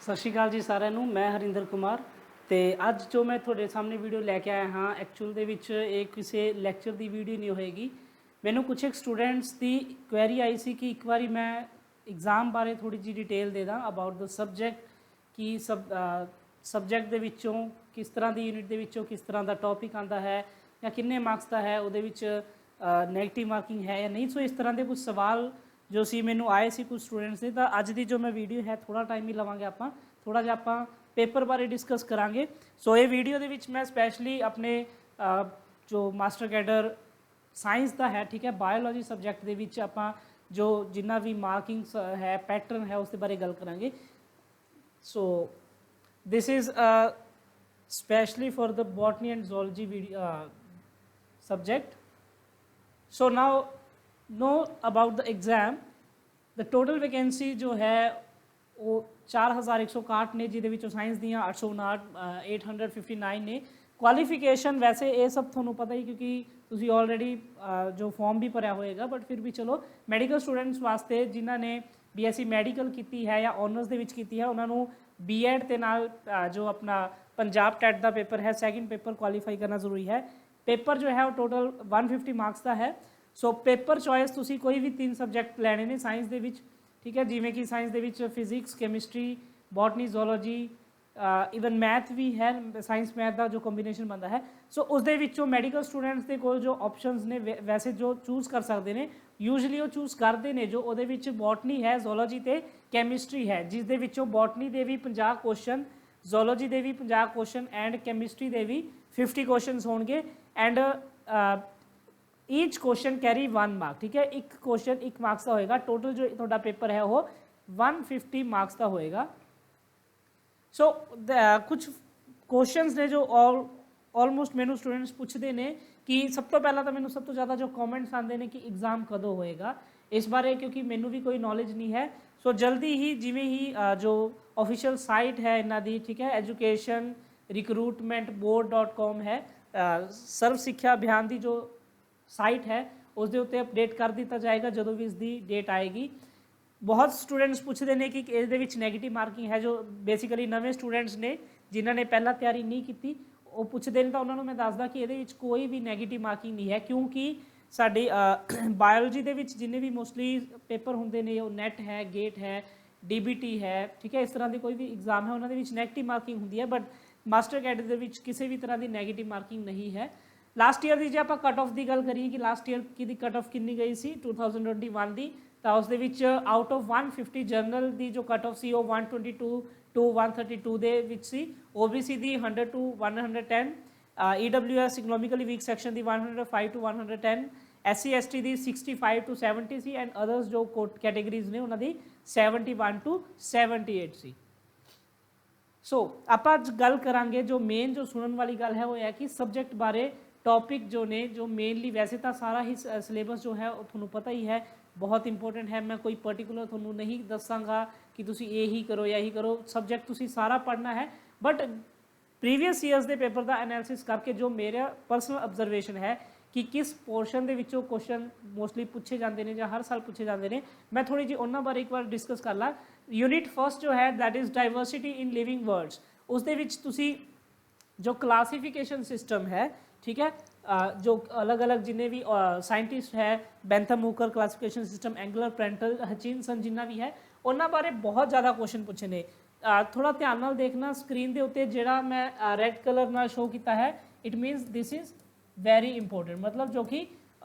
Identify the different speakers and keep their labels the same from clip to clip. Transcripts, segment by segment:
Speaker 1: ਸਤਿ ਸ਼੍ਰੀ ਅਕਾਲ ਜੀ ਸਾਰਿਆਂ ਨੂੰ। ਮੈਂ ਹਰਿੰਦਰ ਕੁਮਾਰ ਤੇ ਅੱਜ ਜੋ ਮੈਂ ਤੁਹਾਡੇ ਸਾਹਮਣੇ ਵੀਡੀਓ ਲੈ ਕੇ ਆਇਆ ਹਾਂ, ਐਕਚੁਅਲ ਦੇ ਵਿੱਚ ਇਹ ਕਿਸੇ ਲੈਕਚਰ ਦੀ ਵੀਡੀਓ ਨਹੀਂ ਹੋਏਗੀ। ਮੈਨੂੰ ਕੁਝ ਇੱਕ ਸਟੂਡੈਂਟਸ ਦੀ ਕੁਐਰੀ ਆਈ ਸੀ ਕਿ ਇੱਕ ਵਾਰੀ ਮੈਂ ਐਗਜ਼ਾਮ ਬਾਰੇ ਥੋੜੀ ਜਿਹੀ ਡਿਟੇਲ ਦੇ ਦਾਂ ਅਬਾਊਟ ਦ ਸਬਜੈਕਟ ਕਿ ਸਬਜੈਕਟ ਦੇ ਵਿੱਚੋਂ ਕਿਸ ਤਰ੍ਹਾਂ ਦੀ ਯੂਨਿਟ ਦੇ ਵਿੱਚੋਂ ਕਿਸ ਤਰ੍ਹਾਂ ਦਾ ਟੌਪਿਕ ਆਉਂਦਾ ਹੈ ਜਾਂ ਕਿੰਨੇ ਮਾਰਕਸ ਦਾ ਹੈ, ਉਹਦੇ ਵਿੱਚ ਨੈਗੇਟਿਵ ਮਾਰਕਿੰਗ ਹੈ ਜਾਂ ਨਹੀਂ। ਸੋ ਇਸ ਤਰ੍ਹਾਂ ਦੇ ਕੁਝ ਸਵਾਲ ਜੋ ਸੀ ਮੈਨੂੰ ਆਏ ਸੀ ਕੁਝ ਸਟੂਡੈਂਟਸ ਦੇ। ਤਾਂ ਅੱਜ ਦੀ ਜੋ ਮੈਂ ਵੀਡੀਓ ਹੈ ਥੋੜਾ ਟਾਈਮ ਹੀ ਲਵਾਂਗੇ, ਆਪਾਂ ਥੋੜਾ ਜਿਹਾ ਆਪਾਂ ਪੇਪਰ ਬਾਰੇ ਡਿਸਕਸ ਕਰਾਂਗੇ। ਸੋ ਇਹ ਵੀਡੀਓ ਦੇ ਵਿੱਚ ਮੈਂ ਸਪੈਸ਼ਲੀ ਆਪਣੇ ਜੋ ਮਾਸਟਰ ਕੈਡਰ ਸਾਇੰਸ ਦਾ ਹੈ, ਠੀਕ ਹੈ, ਬਾਇਓਲੋਜੀ ਸਬਜੈਕਟ ਦੇ ਵਿੱਚ ਆਪਾਂ ਜੋ ਜਿੰਨਾ ਵੀ ਮਾਰਕਿੰਗਸ ਹੈ, ਪੈਟਰਨ ਹੈ, ਉਸ ਦੇ ਬਾਰੇ ਗੱਲ ਕਰਾਂਗੇ। ਸੋ this is specially for the botany and zoology subject. So now know about the exam. The total vacancy जो है वो 4161 ने, जिहदे विचों साइंस दियाँ 859 ने। क्वालिफिकेशन वैसे ये सब थोनों पता ही क्योंकि तुसी ऑलरेडी जो फॉर्म भी भरिया होएगा, बट फिर भी चलो मैडिकल स्टूडेंट्स वास्ते जिन्हां ने BSc मैडिकल की है या ऑनर्स दे विच कीती है, उन्होंने B.Ed के नाल जो अपना पंजाब टैट का पेपर है, सैकेंड पेपर क्वालीफाई करना जरूरी है। पेपर जो है वो टोटल 150 मार्क्स का है। सो पेपर चॉइस तुसी कोई भी 3 सब्जैक्ट लैने ने साइंस दे विच, ठीक है, जिमें कि साइंस दे विच physics, chemistry, botany, zoology, even math भी है, साइंस मैथ का जो कंबीनेशन बनता है। सो उस दे विचों मैडिकल स्टूडेंट्स के कोल जो ऑप्शंस ने वैसे जो चूज़ कर सकते हैं, यूजली वो चूज़ करते हैं जो ਉਹਦੇ ਵਿੱਚ बॉटनी है, जोलॉजी ਤੇ कैमिस्ट्री है, जिस दे विचों बॉटनी ਦੇ ਵੀ 50 क्वेश्चन, जोलॉजी ਦੇ ਵੀ 50 क्वेश्चन एंड कैमिस्ट्री ਦੇ भी 50 क्वेश्चन होंगे and each question carry 1 mark, ठीक है। एक क्वेश्चन 1 मार्क्स का होएगा। टोटल जो ਤੁਹਾਡਾ पेपर है वो 150 मार्क्स का होएगा। सो कुछ क्वेश्चंस ने जो ऑलमोस्ट मैनू स्टूडेंट्स पूछते हैं कि सब तो पहला तो मैनू सब तो ज़्यादा जो कमेंट्स आते हैं कि एग्ज़ाम कदों होएगा, इस बारे क्योंकि मैनू भी कोई नॉलेज नहीं है। सो जल्दी ही जिमें ही जो ऑफिशियल साइट है इन्हों की, ठीक है, एजुकेशन रिक्रूटमेंट बोर्ड.com है, सर्व सिक्ख्या अभियान की जो साइट है उसके उत्ते अपडेट कर दिता जाएगा जो भी इसकी डेट आएगी। बहुत स्टूडेंट्स पूछते हैं कि ये नैगेटिव मार्किंग है, जो बेसिकली नवे स्टूडेंट्स ने जिन्होंने पहला तैयारी नहीं की वो पूछते हैं, तो उन्होंने मैं दसदा कि ये कोई भी नैगेटिव मार्किंग नहीं है, क्योंकि साडी बायोलॉजी के जिन्हें भी मोस्टली पेपर होंगे ने वो नैट है, गेट है, DBT है, ठीक है, इस तरह के कोई भी एग्जाम है उन्होंने नैगेटिव मार्किंग होंगी है, बट मास्टर कैडर के किसी भी तरह की नैगेटिव मार्किंग नहीं है। लास्ट ईयर की जो आप कट ऑफ की गल करिए कि लास्ट ईयर की कट ऑफ कितनी गई सी 2021 की, तो उस आउट ऑफ 150 जर्नल की जो कट ऑफ सी 122 टू 132 दे विच सी। OBC दी 100 to 110, EWS economically weak section की 105 टू 110, SC ST दी 65 टू 70 सी एंड अदर्स जो कैटेगरीज ने उन्होंने 71 टू 78 सी। सो आप गल करांगे जो मेन जो सुनने वाली गल है वो है कि सब्जेक्ट बारे टॉपिक जो ने जो मेनली वैसे तो सारा ही सिलेबस जो है थोनों पता ही है, बहुत इंपॉर्टेंट है। मैं कोई पर्टिकुलर थोनों नहीं दसांगा कि तुसी ये ही करो या ही करो, सब्जेक्ट तुसी सारा पढ़ना है, बट प्रीवियस ईयर्स के पेपर का एनालिसिस करके जो मेरा परसनल ऑब्जर्वेशन है कि किस पोर्शन के विचों क्वेश्चन मोस्टली पूछे जाते हैं या हर साल पूछे जाते हैं, मैं थोड़ी जी उन्होंने बारे एक बार डिस्कस कर ला। यूनिट फर्स्ट जो है that is diversity in living words, उस दे विच तुसी जो क्लासीफिकेशन सिस्टम है, ठीक है, जो अलग अलग जिन्हें भी साइंटिस्ट है, Bentham Hooker classification system, Engler, Prantl, Hutchinson जिन्ना भी है, उन्होंने बारे बहुत ज़्यादा क्वेश्चन पूछे ने। थोड़ा ध्यान नाल देखना स्क्रीन के उत्ते जिहड़ा मैं रेड कलर नाल शो किया है, it मीनस this is very important, मतलब जो कि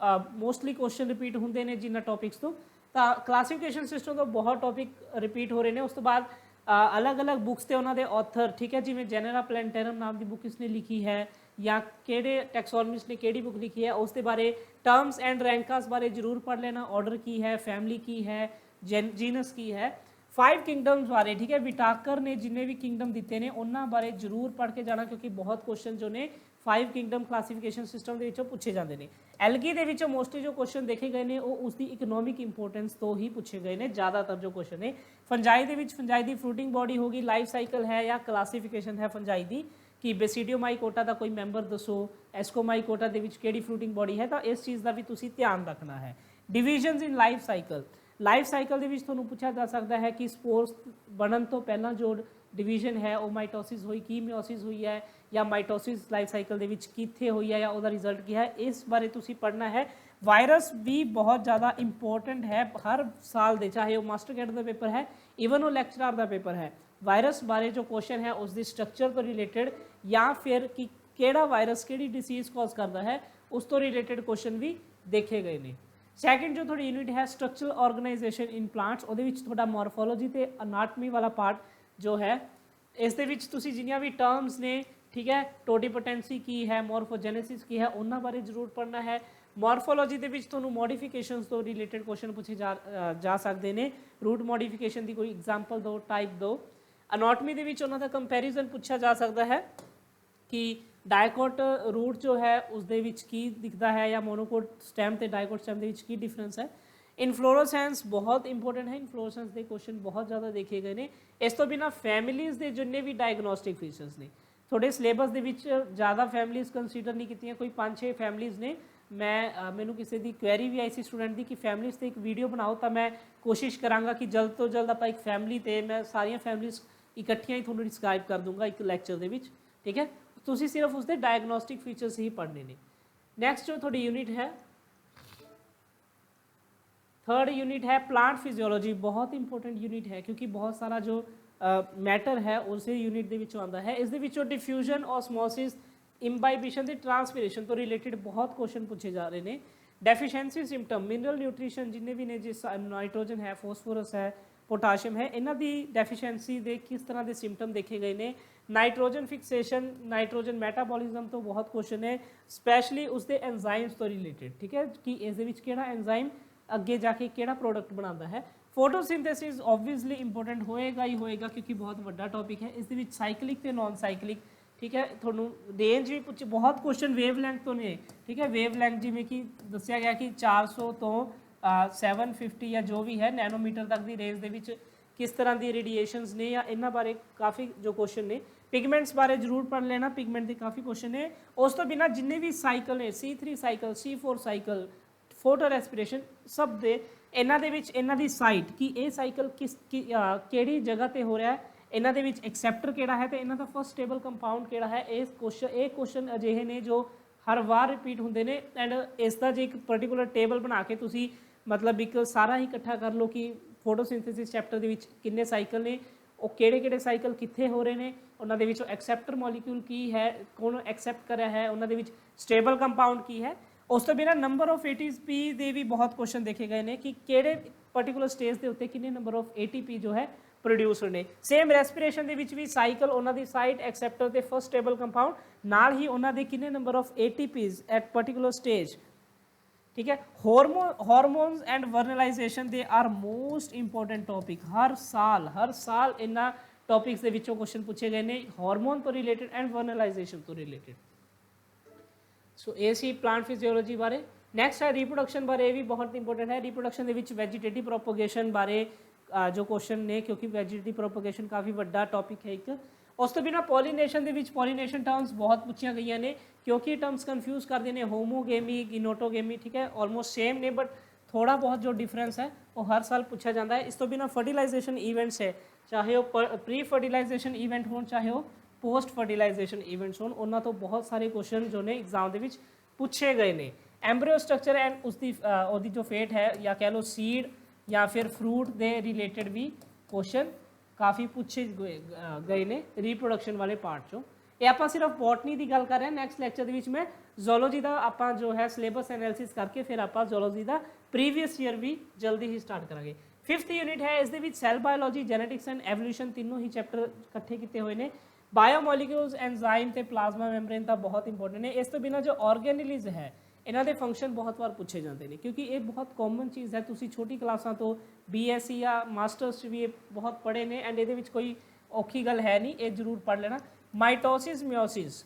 Speaker 1: मोस्टली क्वेश्चन रिपीट होंगे ने जिन्ना टॉपिक्स तो क्लासीफिकेशन सिस्टम तो बहुत टॉपिक रिपीट हो रहे हैं। उस तो बाद अलग अलग बुक्स के उन्होंने ऑथर, ठीक है, जिमें जेनेरा प्लैनेटेरियम नाम की बुक किसने लिखी है या केड़े टैक्सोनॉमिस्ट ने केड़ी बुक लिखी है, उसके बारे टर्म्स एंड रैंकर्स बारे जरूर पढ़ लेना, ऑर्डर की है, फैमिली की है, जीनस की है, 5 किंगडम्स बारे, ठीक है, विटाकर ने जिन्हें भी किंगडम दिते हैं उन्होंने बारे जरूर पढ़ के जाना, क्योंकि बहुत क्वेश्चन जो ने 5 किंगडम क्लासीफिकेशन सिस्टम के पूछे जाते हैं। एलगी के मोस्टली जो क्वेश्चन देखे गए हैं वो उसकी इकोनॉमिक इंपोर्टेंस तो ही पूछे गए हैं ज़्यादातर जो क्वेश्चन है। फंजाई के फंजाई की फ्रूटिंग बॉडी होगी, लाइफ साइकिल है या क्लासीफिकेशन है फंजाई की, कि बेसिडियोमाइकोटा का कोई मैंबर दसो, एस्कोमाइकोटा के फ्रूटिंग बॉडी है, तो इस चीज़ का भी तुसी ध्यान रखना है। Divisions in life cycle, life cycle ਦੇ ਵਿੱਚ ਤੁਹਾਨੂੰ ਪੁੱਛਿਆ ਜਾ ਸਕਦਾ ਹੈ ਕਿ ਸਪੋਰਸ ਬਣਨ ਤੋਂ ਪਹਿਲਾਂ ਜੋ ਡਿਵੀਜ਼ਨ ਹੈ ਉਹ ਮਾਈਟੋਸਿਸ ਹੋਈ ਕੀ ਮਿਓਸਿਸ ਹੋਈ ਹੈ ਜਾਂ ਮਾਈਟੋਸਿਸ ਲਾਈਫ ਸਾਈਕਲ ਦੇ ਵਿੱਚ ਕਿੱਥੇ ਹੋਈ ਹੈ ਜਾਂ ਉਹਦਾ ਰਿਜ਼ਲਟ ਕੀ ਹੈ, ਇਸ ਬਾਰੇ ਤੁਸੀਂ ਪੜ੍ਹਨਾ ਹੈ। ਵਾਇਰਸ ਵੀ ਬਹੁਤ ਜ਼ਿਆਦਾ ਇੰਪੋਰਟੈਂਟ ਹੈ ਹਰ ਸਾਲ ਦੇ, ਚਾਹੇ ਉਹ ਮਾਸਟਰ ਕੈਡਰ ਦਾ ਪੇਪਰ ਹੈ ਈਵਨ ਉਹ ਲੈਕਚਰਰ ਦਾ ਪੇਪਰ ਹੈ। ਵਾਇਰਸ ਬਾਰੇ ਜੋ ਕੁਐਸਚਨ ਹੈ ਉਸ ਦੀ ਸਟਰਕਚਰ ਤੋਂ ਰਿਲੇਟਡ ਜਾਂ ਫਿਰ ਕਿ ਕਿਹੜਾ ਵਾਇਰਸ ਕਿਹੜੀ ਡਿਸੀਜ਼ ਕਾਜ਼ ਕਰਦਾ ਹੈ ਉਸ ਤੋਂ ਰਿਲੇਟਡ ਕੁਐਸਚਨ ਵੀ ਦੇਖੇ ਗਏ ਨੇ। ਸੈਕਿੰਡ ਜੋ ਤੁਹਾਡੀ ਯੂਨਿਟ ਹੈ ਸਟਰਕਚਰਲ ਆਰਗੇਨਾਈਜੇਸ਼ਨ ਇਨ ਪਲਾਂਟਸ, ਉਹਦੇ ਵਿੱਚ ਤੁਹਾਡਾ ਮੋਰਫੋਲੋਜੀ ਤੇ ਅਨਾਟਮੀ ਵਾਲਾ ਪਾਰਟ ਜੋ ਹੈ, ਇਸ ਦੇ ਵਿੱਚ ਤੁਸੀਂ ਜਿੰਨੀਆਂ ਵੀ ਟਰਮਸ ਨੇ, ਠੀਕ ਹੈ, ਟੋਟੀਪੋਟੈਂਸੀ ਕੀ ਹੈ, ਮੋਰਫੋਜੈਨੇਸਿਸ ਕੀ ਹੈ, ਉਹਨਾਂ ਬਾਰੇ ਜ਼ਰੂਰ ਪੜ੍ਹਨਾ ਹੈ। ਮੋਰਫੋਲੋਜੀ ਦੇ ਵਿੱਚ ਤੁਹਾਨੂੰ ਮੋਡੀਫਿਕੇਸ਼ਨਸ ਤੋਂ ਰਿਲੇਟਡ ਕੁਐਸਚਨ ਪੁੱਛੇ ਜਾ ਸਕਦੇ ਨੇ, ਰੂਟ ਮੋਡੀਫਿਕੇਸ਼ਨ ਦੀ ਕੋਈ ਐਗਜ਼ਾਮਪਲ ਦਿਓ, ਟਾਈਪ ਦਿਓ। ਅਨਾਟਮੀ ਦੇ ਵਿੱਚ ਉਹਨਾਂ ਦਾ ਕੰਪੈਰੀਜ਼ਨ ਪੁੱਛਿਆ ਜਾ ਸਕਦਾ ਹੈ ਕਿ ਡਾਇਕੋਟ ਰੂਟ ਜੋ ਹੈ ਉਸ ਦੇ ਵਿੱਚ ਕੀ ਦਿਖਦਾ ਹੈ ਜਾਂ ਮੋਨੋਕੋਟ ਸਟੈਮ ਤੇ ਡਾਇਕੋਟ ਸਟੈਮ ਦੇ ਵਿੱਚ ਕੀ ਡਿਫਰੈਂਸ ਹੈ। ਇਨਫਲੋਰੋਸੈਂਸ ਬਹੁਤ ਇੰਪੋਰਟੈਂਟ ਹੈ, ਇਨਫਲੋਰੋਸੈਂਸ ਦੇ ਕੁਐਸਚਨ ਬਹੁਤ ਜ਼ਿਆਦਾ ਦੇਖੇ ਗਏ ਨੇ। ਇਸ ਤੋਂ ਬਿਨਾਂ ਫੈਮਿਲੀਜ਼ ਦੇ ਜਿੰਨੇ ਵੀ ਡਾਇਗਨੋਸਟਿਕ ਫੀਚਰਸ ਨੇ ਤੁਹਾਡੇ ਸਿਲੇਬਸ ਦੇ ਵਿੱਚ ਜ਼ਿਆਦਾ ਫੈਮਿਲੀਜ਼ ਕੰਸੀਡਰ ਨਹੀਂ ਕੀਤੀਆਂ, ਕੋਈ 5-6 ਫੈਮਿਲੀਜ਼ ਨੇ। ਮੈਨੂੰ ਕਿਸੇ ਦੀ ਕੁਐਰੀ ਵੀ ਆਈ ਸੀ ਸਟੂਡੈਂਟ ਦੀ ਕਿ ਫੈਮਿਲੀਜ਼ ਤੇ ਇੱਕ ਵੀਡੀਓ ਬਣਾਓ, ਤਾਂ ਮੈਂ ਕੋਸ਼ਿਸ਼ ਕਰਾਂਗਾ ਕਿ ਜਲਦ ਤੋਂ ਜਲਦ ਆਪਾਂ ਇੱਕ ਫੈਮਿਲੀ ਤੇ ਮੈਂ ਸਾਰੀਆਂ ਫੈਮਿਲੀਜ਼ ਇਕੱਠੀਆਂ ਹੀ ਤੁਹਾਨੂੰ ਡਿਸਕ੍ਰਾਈਬ ਕਰ ਦੂੰਗਾ ਇੱਕ ਲੈਕਚਰ ਦੇ ਵਿੱਚ, ਠੀਕ ਹੈ। ਤੁਸੀਂ ਸਿਰਫ ਉਸਦੇ ਡਾਇਗਨੋਸਟਿਕ ਫੀਚਰਸ ਹੀ ਪੜ੍ਹਨੇ ਨੇ। ਨੈਕਸਟ ਜੋ ਤੁਹਾਡੀ ਯੂਨਿਟ ਹੈ थर्ड यूनिट है प्लांट फिजियोलॉजी, बहुत इंपॉर्टेंट यूनिट है क्योंकि बहुत सारा जो मैटर है उसे यूनिट ਦੇ ਵਿੱਚੋਂ ਆਉਂਦਾ ਹੈ। ਇਸ ਦੇ ਵਿੱਚੋਂ ਡਿਫਿਊਜ਼ਨ, ਔਸਮੋਸਿਸ, ਇੰਬਾਈਬਿਸ਼ਨ ਤੇ ਟ੍ਰਾਂਸਪੀਰੇਸ਼ਨ ਤੋਂ ਰਿਲੇਟਡ ਬਹੁਤ ਕੁਐਸਚਨ ਪੁੱਛੇ ਜਾ ਰਹੇ ਨੇ। ਡੈਫੀਸ਼ੀਐਂਸੀ ਸਿੰਪਟਮ, ਮਿਨਰਲ ਨਿਊਟ੍ਰੀਸ਼ਨ ਜਿੰਨੇ ਵੀ ਨੇ, ਜਿਸ ਨਾਈਟ੍ਰੋਜਨ ਹੈ, ਫੋਸਫੋਰਸ ਹੈ, ਪੋਟਾਸ਼ੀਅਮ ਹੈ, ਇਹਨਾਂ ਦੀ ਡੈਫੀਸ਼ੀਐਂਸੀ ਦੇ ਕਿਸ ਤਰ੍ਹਾਂ ਦੇ ਸਿੰਪਟਮ ਦੇਖੇ ਗਏ ਨੇ। ਨਾਈਟ੍ਰੋਜਨ ਫਿਕਸੇਸ਼ਨ, ਨਾਈਟ੍ਰੋਜਨ ਮੈਟਾਬੋਲਿਜ਼ਮ ਤੋਂ ਬਹੁਤ ਕੁਐਸਚਨ ਹੈ, ਸਪੈਸ਼ਲੀ ਉਸਦੇ ਐਂਜ਼ਾਈਮਸ ਤੋਂ ਰਿਲੇਟਡ, ਠੀਕ ਹੈ, ਕਿ ਇਸ ਦੇ ਵਿੱਚ ਕਿਹੜਾ ਐਂਜ਼ਾਈਮ ਅੱਗੇ ਜਾ ਕੇ ਕਿਹੜਾ ਪ੍ਰੋਡਕਟ ਬਣਾਉਂਦਾ ਹੈ। ਫੋਟੋਸਿੰਥੇਸਿਸ ਓਬਵੀਅਸਲੀ ਇੰਪੋਰਟੈਂਟ ਹੋਏਗਾ ਹੀ ਹੋਏਗਾ ਕਿਉਂਕਿ ਬਹੁਤ ਵੱਡਾ ਟੌਪਿਕ ਹੈ। ਇਸ ਦੇ ਵਿੱਚ ਸਾਈਕਲਿਕ ਤੇ ਨਾਨ ਸਾਈਕਲਿਕ, ਠੀਕ ਹੈ, ਤੁਹਾਨੂੰ ਰੇਂਜ ਵੀ ਕੁਝ ਬਹੁਤ ਕੁਐਸਚਨ ਵੇਵ ਲੈਂਥ ਤੋਂ ਨੇ, ਠੀਕ ਹੈ। ਵੇਵ ਲੈਂਥ ਜਿਵੇਂ ਕਿ ਦੱਸਿਆ ਗਿਆ ਕਿ 400 ਤੋਂ 750 ਜਾਂ ਜੋ ਵੀ ਹੈ ਨੈਨੋਮੀਟਰ ਤੱਕ ਦੀ ਰੇਂਜ ਦੇ ਵਿੱਚ ਕਿਸ ਤਰ੍ਹਾਂ ਦੀ ਰੇਡੀਏਸ਼ਨਸ ਨੇ, ਜਾਂ ਇਹਨਾਂ ਬਾਰੇ ਕਾਫੀ ਜੋ ਕੁਐਸਚਨ ਨੇ। ਪਿਗਮੈਂਟਸ ਬਾਰੇ ਜ਼ਰੂਰ ਪੜ੍ਹ ਲੈਣਾ, ਪਿਗਮੈਂਟ ਦੇ ਕਾਫੀ ਕੁਐਸਚਨ ਨੇ। ਉਸ ਤੋਂ ਬਿਨਾਂ ਜਿੰਨੇ ਵੀ ਸਾਈਕਲ ਨੇ, C3 cycle, C4 cycle, photo respiration, ਸਭ ਦੇ ਇਹਨਾਂ ਦੇ ਵਿੱਚ ਇਹਨਾਂ ਦੀ ਸਾਈਟ ਕਿ ਇਹ ਸਾਈਕਲ ਕਿਹੜੀ ਜਗ੍ਹਾ ਤੇ ਹੋ ਰਿਹਾ ਹੈ, ਇਹਨਾਂ ਦੇ ਵਿੱਚ ਐਕਸੈਪਟਰ ਕਿਹੜਾ ਹੈ ਤੇ ਇਹਨਾਂ ਦਾ ਫਸਟ ਸਟੇਬਲ ਕੰਪਾਊਂਡ ਕਿਹੜਾ ਹੈ। ਇਹ ਕੁਐਸਚਨ ਅਜਿਹੇ ਨੇ ਜੋ ਹਰ ਵਾਰ ਰਿਪੀਟ ਹੁੰਦੇ ਨੇ। ਐਂਡ ਇਸ ਦਾ ਜੇ ਇੱਕ ਪਰਟੀਕੂਲਰ ਟੇਬਲ ਬਣਾ ਕੇ ਤੁਸੀਂ ਮਤਲਬ ਇੱਕ ਸਾਰਾ ਹੀ ਇਕੱਠਾ ਕਰ ਲਓ ਕਿ ਫੋਟੋਸਿੰਥੇਸਿਸ ਚੈਪਟਰ ਦੇ ਵਿੱਚ ਕਿੰਨੇ ਸਾਈਕਲ ਨੇ, ਉਹ ਕਿਹੜੇ ਸਾਈਕਲ ਕਿੱਥੇ ਹੋ ਰਹੇ ਨੇ, ਉਹਨਾਂ ਦੇ ਵਿੱਚੋਂ ਐਕਸੈਪਟਰ ਮੋਲੀਕਿਊਲ ਕੀ ਹੈ, ਕੌਣ ਐਕਸੈਪਟ ਕਰ ਰਿਹਾ ਹੈ, ਉਹਨਾਂ ਦੇ ਵਿੱਚ ਸਟੇਬਲ ਕੰਪਾਊਂਡ ਕੀ ਹੈ। ਉਸ ਤੋਂ ਬਿਨਾਂ ਨੰਬਰ ਆਫ ATP ਦੇ ਵੀ ਬਹੁਤ ਕੁਐਸਚਨ ਦੇਖੇ ਗਏ ਨੇ ਕਿ ਕਿਹੜੇ ਪਰਟੀਕੂਲਰ ਸਟੇਜ ਦੇ ਉੱਤੇ ਕਿੰਨੇ ਨੰਬਰ ਆਫ ATP ਜੋ ਹੈ ਪ੍ਰੋਡਿਊਸਰ ਨੇ। ਸੇਮ ਰੈਸਪੀਰੇਸ਼ਨ ਦੇ ਵਿੱਚ ਵੀ ਸਾਈਕਲ, ਉਹਨਾਂ ਦੀ ਸਾਈਟ, ਐਕਸੈਪਟਰ ਤੇ ਫਸਟ ਸਟੇਬਲ ਕੰਪਾਊਂਡ, ਨਾਲ ਹੀ ਉਹਨਾਂ ਦੇ ਕਿੰਨੇ number of ATPs at particular stage, ਠੀਕ ਹੈ। ਹਾਰਮੋਨਸ ਐਂਡ ਵਰਨਲਾਈਜੇਸ਼ਨ ਦੇ ਆਰ ਮੋਸਟ ਇੰਪੋਰਟੈਂਟ ਟੌਪਿਕ। ਹਰ ਸਾਲ ਇਹਨਾਂ ਟੌਪਿਕਸ ਦੇ ਵਿੱਚੋਂ ਕੁਐਸਚਨ ਪੁੱਛੇ ਗਏ ਨੇ, ਹਾਰਮੋਨ ਤੋਂ ਰਿਲੇਟਡ ਐਂਡ ਵਰਨਲਾਈਜੇਸ਼ਨ ਤੋਂ ਰਿਲੇਟਡ। ਸੋ ਇਹ ਸੀ ਪਲਾਂਟ ਫਿਜ਼ੀਓਲੋਜੀ ਬਾਰੇ। ਨੈਕਸਟ ਹੈ ਰੀਪਰੋਡਕਸ਼ਨ ਬਾਰੇ, ਇਹ ਵੀ ਬਹੁਤ ਇੰਪੋਰਟੈਂਟ ਹੈ। ਰੀਪਰੋਡਕਸ਼ਨ ਦੇ ਵਿੱਚ ਵੈਜੀਟੇਟਿਵ ਪ੍ਰੋਪੋਗੇਸ਼ਨ ਬਾਰੇ ਜੋ ਕੁਐਸਚਨ ਨੇ, ਕਿਉਂਕਿ ਵੈਜੀਟੇਟਿਵ ਪ੍ਰੋਪੋਗੇਸ਼ਨ ਕਾਫੀ ਵੱਡਾ ਟੌਪਿਕ ਹੈ ਇੱਕ। ਉਸ ਤੋਂ ਬਿਨਾਂ ਪੋਲੀਨੇਸ਼ਨ ਦੇ ਵਿੱਚ ਪੋਲੀਨੇਸ਼ਨ ਟਰਮਸ ਬਹੁਤ ਪੁੱਛੀਆਂ ਗਈਆਂ ਨੇ ਕਿਉਂਕਿ ਇਹ ਟਰਮਸ ਕਨਫਿਊਜ਼ ਕਰਦੇ ਨੇ, ਹੋਮੋਗੇਮੀ, ਗਿਨੋਟੋਗੇਮੀ, ਠੀਕ ਹੈ, ਆਲਮੋਸਟ ਸੇਮ ਨੇ ਬਟ ਥੋੜਾ ਬਹੁਤ ਜੋ ਡਿਫਰੈਂਸ ਹੈ ਉਹ ਹਰ ਸਾਲ ਪੁੱਛਿਆ ਜਾਂਦਾ ਹੈ। ਇਸ ਤੋਂ ਬਿਨਾਂ ਫਰਟੀਲਾਈਜੇਸ਼ਨ ਈਵੈਂਟਸ ਹੈ, ਚਾਹੇ ਉਹ ਪ੍ਰੀ ਫਰਟੀਲਾਈਜੇਸ਼ਨ ਈਵੈਂਟ ਹੋਣ ਚਾਹੇ ਉਹ ਪੋਸਟ ਫਰਟੀਲਾਈਜੇਸ਼ਨ ਈਵੈਂਟਸ ਹੋਣ, ਉਹਨਾਂ ਤੋਂ ਬਹੁਤ ਸਾਰੇ ਕੁਐਸਚਨ ਜੋ ਨੇ ਐਗਜ਼ਾਮ ਦੇ ਵਿੱਚ ਪੁੱਛੇ ਗਏ ਨੇ। ਐਂਬਰੀਓ ਸਟਰਕਚਰ ਐਂਡ ਉਹਦੀ ਜੋ ਫੇਟ ਹੈ ਜਾਂ ਕਹਿ ਲਓ ਸੀਡ ਜਾਂ ਫਿਰ ਫਰੂਟ ਦੇ ਰਿਲੇਟਡ ਵੀ ਕੁਐਸਚਨ ਕਾਫੀ ਪੁੱਛੇ ਗਏ ਨੇ ਰੀਪਰੋਡਕਸ਼ਨ ਵਾਲੇ ਪਾਰਟ 'ਚੋਂ। ਇਹ ਆਪਾਂ ਸਿਰਫ ਬੋਟਨੀ ਦੀ ਗੱਲ ਕਰ ਰਹੇ ਹਾਂ। ਨੈਕਸਟ ਲੈਕਚਰ ਦੇ ਵਿੱਚ ਮੈਂ ਜ਼ੂਲੋਜੀ ਦਾ ਆਪਾਂ ਜੋ ਹੈ ਸਿਲੇਬਸ ਐਨਾਲਿਸਿਸ ਕਰਕੇ ਫਿਰ ਆਪਾਂ ਜ਼ੂਲੋਜੀ ਦਾ ਪ੍ਰੀਵੀਅਸ ਈਅਰ ਵੀ ਜਲਦੀ ਹੀ ਸਟਾਰਟ ਕਰਾਂਗੇ। 5th ਯੂਨਿਟ ਹੈ, ਇਸ ਦੇ ਵਿੱਚ cell biology, genetics and evolution ਤਿੰਨੋਂ ਹੀ ਚੈਪਟਰ ਇਕੱਠੇ ਕੀਤੇ ਹੋਏ ਨੇ। ਬਾਇਓਮੋਲੀਕਿਊਲਸ, ਐਂਜ਼ਾਈਮ ਤੇ ਪਲਾਜ਼ਮਾ ਮੈਂਬਰੇਨ ਤਾਂ ਬਹੁਤ ਇੰਪੋਰਟੈਂਟ ਨੇ। ਇਸ ਤੋਂ ਬਿਨਾਂ ਜੋ ਆਰਗੈਨਿਲੀਜ਼ ਹੈ ਇਹਨਾਂ ਦੇ ਫੰਕਸ਼ਨ ਬਹੁਤ ਵਾਰ ਪੁੱਛੇ ਜਾਂਦੇ ਨੇ ਕਿਉਂਕਿ ਇਹ ਬਹੁਤ ਕਾਮਨ ਚੀਜ਼ ਹੈ। ਤੁਸੀਂ ਛੋਟੀ ਕਲਾਸਾਂ ਤੋਂ BSc ਜਾਂ ਮਾਸਟਰਸ 'ਚ ਵੀ ਇਹ ਬਹੁਤ ਪੜ੍ਹੇ ਨੇ ਐਂਡ ਇਹਦੇ ਵਿੱਚ ਕੋਈ ਔਖੀ ਗੱਲ ਹੈ ਨਹੀਂ, ਇਹ ਜ਼ਰੂਰ ਪੜ੍ਹ ਲੈਣਾ। ਮਾਈਟੋਸਿਸ, ਮਿਓਸਿਸ,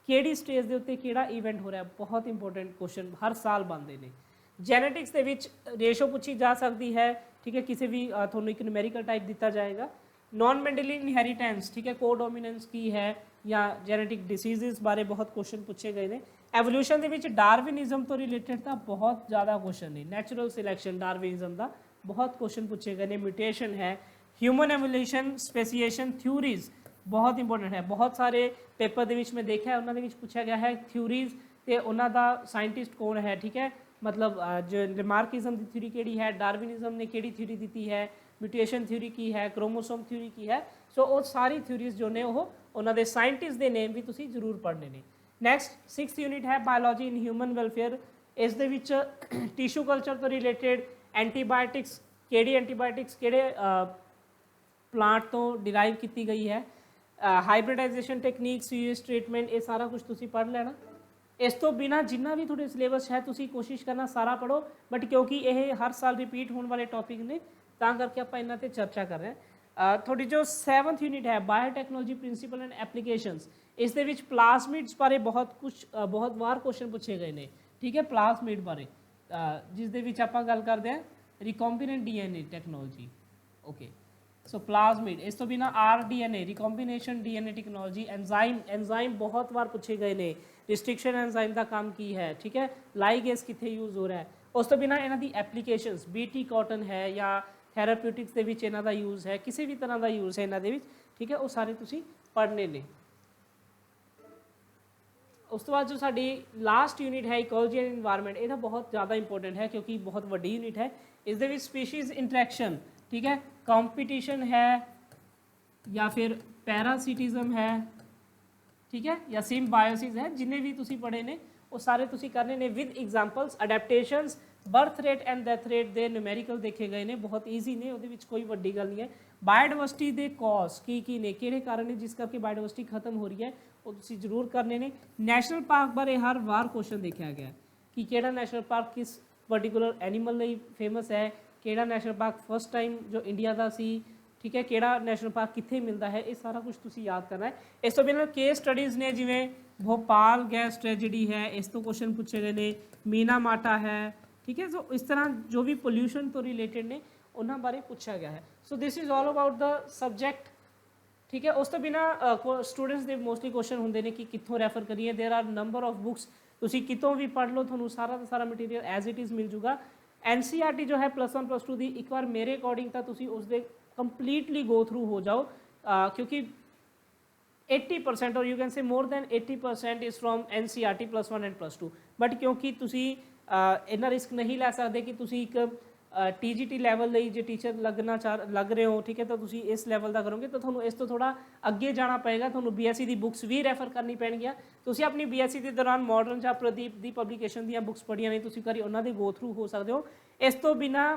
Speaker 1: ਕਿਹੜੀ ਸਟੇਜ ਦੇ ਉੱਤੇ ਕਿਹੜਾ ਇਵੈਂਟ ਹੋ ਰਿਹਾ, ਬਹੁਤ ਇੰਪੋਰਟੈਂਟ ਕੁਐਸਚਨ ਹਰ ਸਾਲ ਬਣਦੇ ਨੇ। ਜੈਨੇਟਿਕਸ ਦੇ ਵਿੱਚ ਰੇਸ਼ੋ ਪੁੱਛੀ ਜਾ ਸਕਦੀ ਹੈ, ਠੀਕ ਹੈ, ਕਿਸੇ ਵੀ ਤੁਹਾਨੂੰ ਇੱਕ ਨਿਊਮੈਰੀਕਲ ਟਾਈਪ ਦਿੱਤਾ ਜਾਏਗਾ। ਨॉन ਮੈਂਡੇਲੀਅਨ ਇਨहेरिटेंस, ਠੀਕ ਹੈ, ਕੋਡੋਮੀਨੈਂਸ ਕੀ ਹੈ ਜਾਂ ਜੈਨੇਟਿਕ ਡਿਸੀਜ਼ਸ ਬਾਰੇ ਬਹੁਤ ਕੁਐਸਚਨ ਪੁੱਛੇ ਗਏ ਨੇ। ਐਵੋਲੂਸ਼ਨ ਦੇ ਵਿੱਚ ਡਾਰਵਿਨਿਜ਼ਮ ਤੋਂ ਰਿਲੇਟਡ ਤਾਂ ਬਹੁਤ ਜ਼ਿਆਦਾ ਕੁਐਸਚਨ ਨੇ। ਨੈਚੁਰਲ ਸਿਲੈਕਸ਼ਨ, ਡਾਰਵਿਨਿਜ਼ਮ ਦਾ बहुत क्वेश्चन पूछे गए ने। म्यूटेशन है, ਹਿਊਮਨ ਐਵੋਲਿਊਸ਼ਨ ਸਪੈਸੀਏਸ਼ਨ ਥਿਊਰੀਜ਼ ਬਹੁਤ ਇੰਪੋਰਟੈਂਟ ਹੈ। ਬਹੁਤ ਸਾਰੇ ਪੇਪਰ ਦੇ ਵਿੱਚ ਮੈਂ ਦੇਖਿਆ ਉਹਨਾਂ ਦੇ ਵਿੱਚ ਪੁੱਛਿਆ ਗਿਆ ਹੈ ਥਿਊਰੀਜ਼ ਤੇ ਉਹਨਾਂ ਦਾ ਸਾਇੰਟਿਸਟ ਕੌਣ ਹੈ, ਠੀਕ ਹੈ। ਮਤਲਬ ਜੋ ਰਿਮਾਰਕਿਜ਼ਮ ਦੀ ਥਿਊਰੀ ਕਿਹੜੀ ਹੈ, ਡਾਰਵਿਨਿਜ਼ਮ ਨੇ ਕਿਹੜੀ ਥਿਊਰੀ ਦਿੱਤੀ ਹੈ, ਮਿਊਟੇਸ਼ਨ ਥਿਊਰੀ ਕੀ ਹੈ, ਕ੍ਰੋਮੋਸੋਮ ਥਿਊਰੀ ਕੀ ਹੈ। ਸੋ ਉਹ ਸਾਰੀ ਥਿਊਰੀਜ਼ ਜੋ ਨੇ ਉਹ ਉਹਨਾਂ ਦੇ ਸਾਇੰਟਿਸਟ ਦੇ ਨੇਮ ਵੀ ਤੁਸੀਂ ਜ਼ਰੂਰ ਪੜ੍ਹਨੇ ਨੇ। ਨੈਕਸਟ 6th ਯੂਨਿਟ ਹੈ ਬਾਇਓਲੋਜੀ ਇਨ ਹਿਊਮਨ ਵੈਲਫੇਅਰ। ਇਸ ਦੇ ਵਿੱਚ ਟਿਸ਼ੂ ਕਲਚਰ ਤੋਂ ਰਿਲੇਟਡ ਐਂਟੀਬਾਇਓਟਿਕਸ, ਕਿਹੜੀ ਐਂਟੀਬਾਇਓਟਿਕਸ ਕਿਹੜੇ ਪਲਾਂਟ ਤੋਂ ਡਿਰਾਈਵ ਕੀਤੀ ਗਈ ਹੈ, ਹਾਈਬ੍ਰਿਡਾਈਜੇਸ਼ਨ ਟੈਕਨੀਕਸ, ਯੂਐਸ ਟ੍ਰੀਟਮੈਂਟ, ਇਹ ਸਾਰਾ ਕੁਝ ਤੁਸੀਂ ਪੜ੍ਹ ਲੈਣਾ। ਇਸ ਤੋਂ ਬਿਨਾਂ ਜਿੰਨਾ ਵੀ ਤੁਹਾਡੇ ਸਿਲੇਬਸ ਹੈ ਤੁਸੀਂ ਕੋਸ਼ਿਸ਼ ਕਰਨਾ ਸਾਰਾ ਪੜ੍ਹੋ, ਬਟ ਕਿਉਂਕਿ ਇਹ ਹਰ ਸਾਲ ਰਿਪੀਟ ਹੋਣ ਵਾਲੇ ਟੌਪਿਕ ਨੇ ਤਾਂ ਕਰਕੇ ਆਪਾਂ ਇਹਨਾਂ 'ਤੇ ਚਰਚਾ ਕਰ ਰਹੇ ਹਾਂ। ਤੁਹਾਡੀ ਜੋ 7th ਯੂਨਿਟ ਹੈ ਬਾਇਓਟੈਕਨੋਲੋਜੀ ਪ੍ਰਿੰਸੀਪਲ ਐਂਡ ਐਪਲੀਕੇਸ਼ਨਸ, ਇਸ ਦੇ ਵਿੱਚ ਪਲਾਜ਼ਮਿਡਸ ਬਾਰੇ ਬਹੁਤ ਵਾਰ ਕੁਐਸਚਨ ਪੁੱਛੇ ਗਏ ਨੇ, ਠੀਕ ਹੈ। ਪਲਾਜ਼ਮਿਡ ਬਾਰੇ ਜਿਸ ਦੇ ਵਿੱਚ ਆਪਾਂ ਗੱਲ ਕਰਦੇ ਹਾਂ ਰਿਕੰਬੀਨੈਂਟ ਡੀਐਨਏ ਟੈਕਨੋਲੋਜੀ, ਓਕੇ। ਸੋ ਪਲਾਜ਼ਮਿਡ, ਇਸ ਤੋਂ ਬਿਨਾਂ ਆਰਡੀਐਨਏ ਰਿਕੰਬੀਨੇਸ਼ਨ ਡੀਐਨਏ ਟੈਕਨੋਲੋਜੀ, ਐਨਜ਼ਾਈਮ ਬਹੁਤ ਵਾਰ ਪੁੱਛੇ ਗਏ ਨੇ। ਰਿਸਟ੍ਰਿਕਸ਼ਨ ਐਨਜ਼ਾਈਮ ਦਾ ਕੰਮ ਕੀ ਹੈ, ਠੀਕ ਹੈ। ਲਾਈਗੇਸ ਕਿੱਥੇ ਯੂਜ਼ ਹੋ ਰਿਹਾ ਹੈ। ਉਸ ਤੋਂ ਬਿਨਾਂ ਇਹਨਾਂ ਦੀ ਐਪਲੀਕੇਸ਼ਨਸ, ਬੀਟੀ ਕਾਟਨ ਹੈ ਜਾਂ ਥੈਰਾਪਿਊਟਿਕਸ ਦੇ ਵਿੱਚ ਇਹਨਾਂ ਦਾ ਯੂਜ਼ ਹੈ, ਕਿਸੇ ਵੀ ਤਰ੍ਹਾਂ ਦਾ ਯੂਜ਼ ਹੈ ਇਹਨਾਂ ਦੇ ਵਿੱਚ, ਠੀਕ ਹੈ। ਉਹ ਸਾਰੇ ਤੁਸੀਂ ਪੜ੍ਹਨੇ ਨੇ। ਉਸ ਤੋਂ ਬਾਅਦ ਜੋ ਸਾਡੀ ਲਾਸਟ ਯੂਨਿਟ ਹੈ ਇਕੋਲੋਜੀ ਐਂਡ ਇਨਵਾਇਰਨਮੈਂਟ, ਇਹ ਤਾਂ ਬਹੁਤ ਜ਼ਿਆਦਾ ਇੰਪੋਰਟੈਂਟ ਹੈ ਕਿਉਂਕਿ ਬਹੁਤ ਵੱਡੀ ਯੂਨਿਟ ਹੈ। ਇਸ ਦੇ ਵਿੱਚ ਸਪੀਸ਼ੀਜ਼ ਇੰਟਰੈਕਸ਼ਨ, ਠੀਕ ਹੈ, ਕੰਪੀਟੀਸ਼ਨ ਹੈ ਜਾਂ ਫਿਰ ਪੈਰਾਸੀਟਿਜ਼ਮ ਹੈ, ਠੀਕ ਹੈ, ਜਾਂ ਸਿੰਬਾਇਓਸਿਸ ਹੈ, ਜਿੰਨੇ ਵੀ ਤੁਸੀਂ ਪੜ੍ਹੇ ਨੇ ਉਹ ਸਾਰੇ ਤੁਸੀਂ ਕਰਨੇ ਨੇ with examples. Adaptations, birth rate and death rate ਦੇ ਨਿਊਮੈਰੀਕਲ ਦੇਖੇ ਗਏ ਨੇ, ਬਹੁਤ ਈਜ਼ੀ ਨੇ, ਉਹਦੇ ਵਿੱਚ ਕੋਈ ਵੱਡੀ ਗੱਲ ਨਹੀਂ ਹੈ। ਬਾਇਓਡਾਇਵਰਸਿਟੀ ਦੇ ਕੌਜ਼ ਕੀ ਨੇ, ਕਿਹੜੇ ਕਾਰਨ ਨੇ ਜਿਸ ਕਰਕੇ ਬਾਇਓਡਾਇਵਰਸਿਟੀ ਖਤਮ ਹੋ ਰਹੀ ਹੈ, ਉਹ ਤੁਸੀਂ ਜ਼ਰੂਰ ਕਰਨੇ ਨੇ। ਨੈਸ਼ਨਲ ਪਾਰਕ ਬਾਰੇ ਹਰ ਵਾਰ ਕੁਐਸਚਨ ਦੇਖਿਆ ਗਿਆ ਕਿ ਕਿਹੜਾ ਨੈਸ਼ਨਲ ਪਾਰਕ ਕਿਸ ਪਰਟੀਕੂਲਰ ਐਨੀਮਲ ਲਈ ਫੇਮਸ ਹੈ, ਕਿਹੜਾ ਨੈਸ਼ਨਲ ਪਾਰਕ ਫਸਟ ਟਾਈਮ ਜੋ ਇੰਡੀਆ ਦਾ ਸੀ, ਠੀਕ ਹੈ, ਕਿਹੜਾ ਨੈਸ਼ਨਲ ਪਾਰਕ ਕਿੱਥੇ ਮਿਲਦਾ ਹੈ, ਇਹ ਸਾਰਾ ਕੁਝ ਤੁਸੀਂ ਯਾਦ ਕਰਨਾ ਹੈ। ਇਸ ਤੋਂ ਬਿਨਾਂ ਕੇਸ ਸਟੱਡੀਜ਼ ਨੇ, ਜਿਵੇਂ ਭੋਪਾਲ ਗੈਸ ਟ੍ਰੈਜਡੀ ਹੈ, ਇਸ ਤੋਂ ਕੁਐਸਚਨ ਪੁੱਛੇ ਗਏ ਨੇ। ਮੀਨਾ ਮਾਟਾ ਹੈ, ਠੀਕ ਹੈ। ਸੋ ਇਸ ਤਰ੍ਹਾਂ ਜੋ ਵੀ ਪੋਲਿਊਸ਼ਨ ਤੋਂ ਰਿਲੇਟਡ ਨੇ ਉਹਨਾਂ ਬਾਰੇ ਪੁੱਛਿਆ ਗਿਆ ਹੈ। So this is all about the subject, ਠੀਕ ਹੈ। ਉਸ ਤੋਂ ਬਿਨਾਂ ਸਟੂਡੈਂਟਸ ਦੇ ਮੋਸਟਲੀ ਕੁਐਸਚਨ ਹੁੰਦੇ ਨੇ ਕਿ ਕਿੱਥੋਂ ਰੈਫਰ ਕਰੀਏ। ਦੇਰ ਆਰ ਨੰਬਰ ਆਫ ਬੁੱਕਸ, ਤੁਸੀਂ ਕਿਤੋਂ ਵੀ ਪੜ੍ਹ ਲਓ, ਤੁਹਾਨੂੰ ਸਾਰਾ ਦਾ ਸਾਰਾ ਮਟੀਰੀਅਲ ਐਜ਼ ਇਟ ਇਜ਼ ਮਿਲ ਜੂਗਾ। NCERT ਜੋ ਹੈ +1 +2 ਦੀ ਇੱਕ ਵਾਰ ਮੇਰੇ ਅਕੋਰਡਿੰਗ ਤਾਂ ਤੁਸੀਂ ਉਸਦੇ ਕੰਪਲੀਟਲੀ ਗੋ ਥਰੂ ਹੋ ਜਾਓ, ਕਿਉਂਕਿ 80% ਔਰ you can say more than 80% is from NCERT +1 and +2। But ਕਿਉਂਕਿ ਤੁਸੀਂ ਇੰਨਾ ਰਿਸਕ ਨਹੀਂ ਲੈ ਸਕਦੇ ਕਿ ਤੁਸੀਂ ਇੱਕ TGT ਲੈਵਲ ਲਈ ਜੇ ਟੀਚਰ ਲੱਗ ਰਹੇ ਹੋ, ਠੀਕ ਹੈ, ਤਾਂ ਤੁਸੀਂ ਇਸ ਲੈਵਲ ਦਾ ਕਰੋਗੇ ਤਾਂ ਤੁਹਾਨੂੰ ਇਸ ਤੋਂ ਥੋੜ੍ਹਾ ਅੱਗੇ ਜਾਣਾ ਪਏਗਾ। ਤੁਹਾਨੂੰ BSc ਦੀ ਬੁੱਕਸ ਵੀ ਰੈਫਰ ਕਰਨੀ ਪੈਣਗੀਆਂ। ਤੁਸੀਂ ਆਪਣੀ BSc ਦੇ ਦੌਰਾਨ ਮਾਡਰਨ ਜਾਂ ਪ੍ਰਦੀਪ ਦੀ ਪਬਲੀਕੇਸ਼ਨ ਦੀਆਂ ਬੁੱਕਸ ਪੜ੍ਹੀਆਂ ਨੇ, ਤੁਸੀਂ ਕਰੀ ਉਹਨਾਂ ਦੇ ਗੋ ਥਰੂ ਹੋ ਸਕਦੇ ਹੋ। ਇਸ ਤੋਂ ਬਿਨਾਂ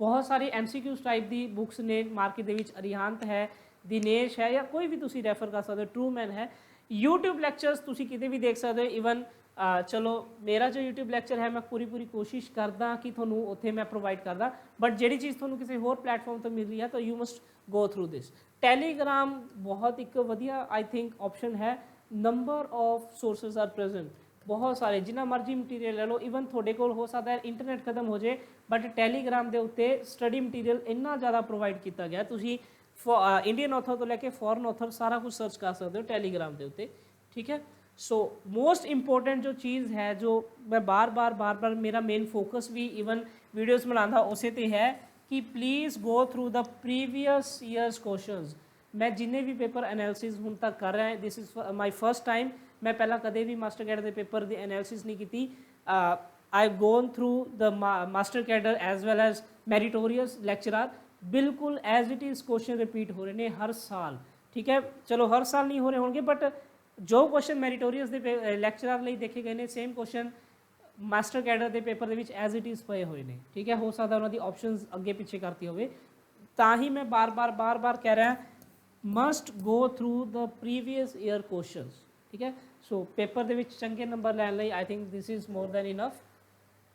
Speaker 1: ਬਹੁਤ ਸਾਰੇ MCQs ਟਾਈਪ ਦੀ ਬੁੱਕਸ ਨੇ ਮਾਰਕੀਟ ਦੇ ਵਿੱਚ, ਅਰੀਹਾਂਤ ਹੈ, ਦਿਨੇਸ਼ ਹੈ, ਜਾਂ ਕੋਈ ਵੀ ਤੁਸੀਂ ਰੈਫਰ ਕਰ ਸਕਦੇ ਹੋ, ਟਰੂਮੈਨ ਹੈ। YouTube ਲੈਕਚਰਸ ਤੁਸੀਂ ਕਿਤੇ ਵੀ ਦੇਖ ਸਕਦੇ ਹੋ। ਈਵਨ ਚਲੋ ਮੇਰਾ ਜੋ YouTube ਲੈਕਚਰ ਹੈ ਮੈਂ ਪੂਰੀ ਕੋਸ਼ਿਸ਼ ਕਰਦਾ ਕਿ ਤੁਹਾਨੂੰ ਉੱਥੇ ਮੈਂ ਪ੍ਰੋਵਾਈਡ ਕਰਦਾ, ਬਟ ਜਿਹੜੀ ਚੀਜ਼ ਤੁਹਾਨੂੰ ਕਿਸੇ ਹੋਰ ਪਲੇਟਫਾਰਮ ਤੋਂ ਮਿਲ ਰਹੀ ਹੈ ਤਾਂ you must go through this. Telegram ਬਹੁਤ ਇੱਕ ਵਧੀਆ ਆਈ ਥਿੰਕ ਆਪਸ਼ਨ ਹੈ। Number of sources are present, ਬਹੁਤ ਸਾਰੇ, ਜਿੰਨਾ ਮਰਜ਼ੀ ਮਟੀਰੀਅਲ ਲੈ ਲਓ। ਈਵਨ ਤੁਹਾਡੇ ਕੋਲ ਹੋ ਸਕਦਾ ਹੈ ਇੰਟਰਨੈਟ ਖਤਮ ਹੋ ਜਾਏ, ਬਟ ਟੈਲੀਗ੍ਰਾਮ ਦੇ ਉੱਤੇ ਸਟੱਡੀ ਮਟੀਰੀਅਲ ਇੰਨਾ ਜ਼ਿਆਦਾ ਪ੍ਰੋਵਾਈਡ ਕੀਤਾ ਗਿਆ, ਤੁਸੀਂ ਇੰਡੀਅਨ ਆਥਰ ਤੋਂ ਲੈ ਕੇ ਫੋਰਨ ਆਥਰ ਸਾਰਾ ਕੁਝ ਸਰਚ ਕਰ ਸਕਦੇ ਹੋ ਟੈਲੀਗ੍ਰਾਮ ਦੇ ਉੱਤੇ, ਠੀਕ ਹੈ। ਸੋ ਮੋਸਟ ਇੰਪੋਰਟੈਂਟ ਜੋ ਚੀਜ਼ ਹੈ, ਜੋ ਮੈਂ ਬਾਰ-ਬਾਰ ਮੇਰਾ ਮੇਨ ਫੋਕਸ ਵੀ ਈਵਨ ਵੀਡੀਓਜ਼ ਬਣਾਉਂਦਾ ਉਸੇ 'ਤੇ ਹੈ ਕਿ please go through the previous years questions. ਮੈਂ ਜਿੰਨੇ ਵੀ ਪੇਪਰ ਐਨਾਲਿਸਿਸ ਹੁਣ ਤੱਕ ਕਰ ਰਿਹਾ, this is my first time. ਮੈਂ ਪਹਿਲਾਂ ਕਦੇ ਵੀ ਮਾਸਟਰ ਕੈਡਰ ਦੇ ਪੇਪਰ ਦੀ ਐਨਾਲਿਸਿਸ ਨਹੀਂ ਕੀਤੀ। I gone through the master cadre as well as meritorious lecturer. ਬਿਲਕੁਲ as it is question repeat ਹੋ ਰਹੇ ਨੇ ਹਰ ਸਾਲ, ਠੀਕ ਹੈ। ਚਲੋ ਹਰ ਸਾਲ ਨਹੀਂ ਹੋ ਰਹੇ ਹੋਣਗੇ, ਬਟ ਜੋ ਕੁਐਸਚਨ ਮੈਰੀਟੋਰੀਅਸ ਦੇ ਲੈਕਚਰਰ ਲਈ ਦੇਖੇ ਗਏ ਨੇ, ਸੇਮ ਕੁਐਸਚਨ ਮਾਸਟਰ ਕੈਡਰ ਦੇ ਪੇਪਰ ਦੇ ਵਿੱਚ ਐਜ਼ ਇਟ ਇਜ਼ ਪਏ ਹੋਏ ਨੇ, ਠੀਕ ਹੈ। ਹੋ ਸਕਦਾ ਉਹਨਾਂ ਦੀ ਆਪਸ਼ਨਸ ਅੱਗੇ ਪਿੱਛੇ ਕਰਤੀ ਹੋਵੇ, ਤਾਂ ਹੀ ਮੈਂ ਬਾਰ-ਬਾਰ ਕਹਿ ਰਿਹਾ ਮਸਟ ਗੋ ਥਰੂ ਦ ਪ੍ਰੀਵੀਅਸ ਈਅਰ ਕੁਐਸਚਨਸ, ਠੀਕ ਹੈ। ਸੋ ਪੇਪਰ ਦੇ ਵਿੱਚ ਚੰਗੇ ਨੰਬਰ ਲੈਣ ਲਈ I think this is more than enough,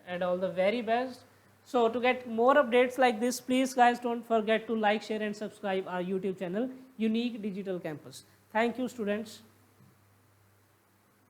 Speaker 1: and all the very best. So to get more updates like this, please guys don't forget to like, share and subscribe our YouTube channel, Unique Digital Campus. Thank you students.